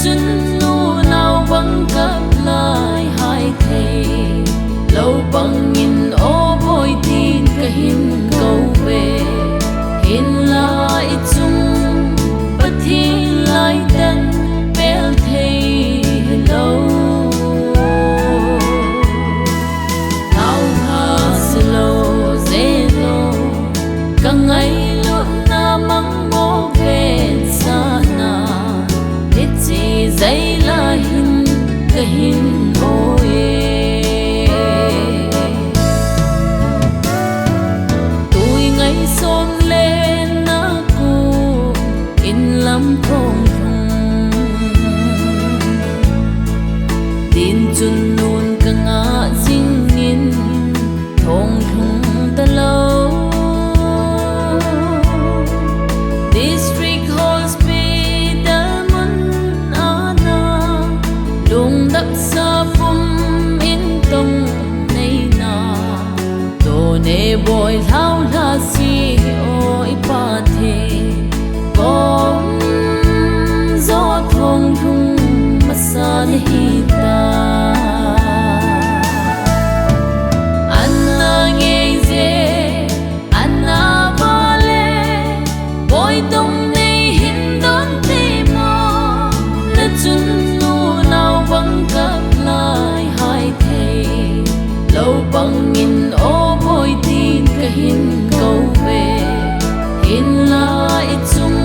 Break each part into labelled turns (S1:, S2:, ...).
S1: chun nu nào băng cấp lại hai thầy lâu bằng nghìn ô bôi tin cả hin câu về hin lại chung bất thi lại đần bel thầy lâu thao hà slow zelo càng ngày luôn na măng mô về xa na hết gì dây la hin cả hin ôi son lên na cu in lam thong thong tin chun nun ka nga jing in thong thong ta lo district hospital mun ana lung dak sa pum in tong nei na to ne boy lao la si oi pa the bom gió thong thung mà sa hi ta anna nghe ze anna vale boy tông nei hin don te mo na chun nu nào băng cấp lại hai thầy lâu bằng nghìn ô bôi tin cả hin câu về hin lại chung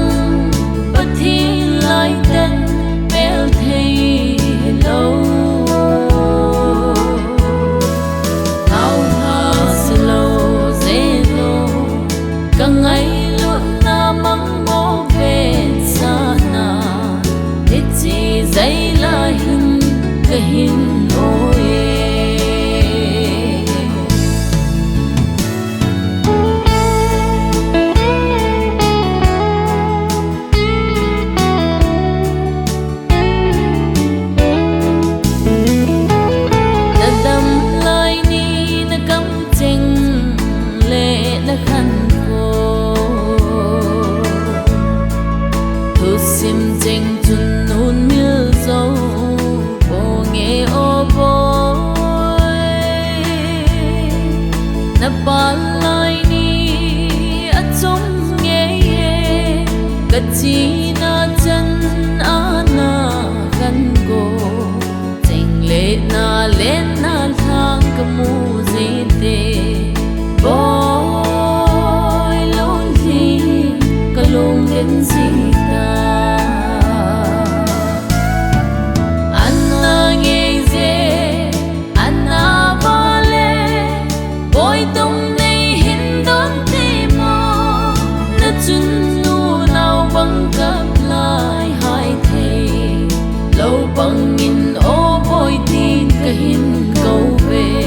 S1: bất thi lại đần bel thầy lâu thao hà slow zelo càng ngày luôn na măng mô về xa na hết gì dây la hin cả hin ôi sim cheng chun nun như dấu bộ nghe ô bôi na ba lai ni a chung nghe gật chi na chân ana gan go cheng le na lên na thang ka mu ze te boy lonely ka long den si bằng nghìn ô bôi tin cả hin câu về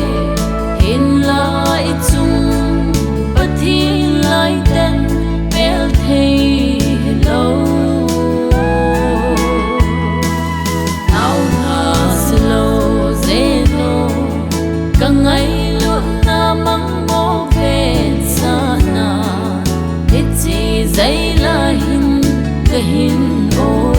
S1: hin lại chung bất thi lại đần bel thầy lâu thao hà slow zelo càng ngày luôn na măng mô về xa na hết gì dây la hin cả hin ôi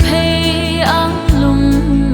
S1: pay ang lung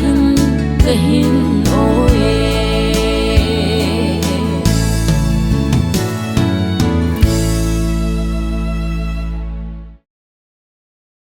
S1: hin kahin oye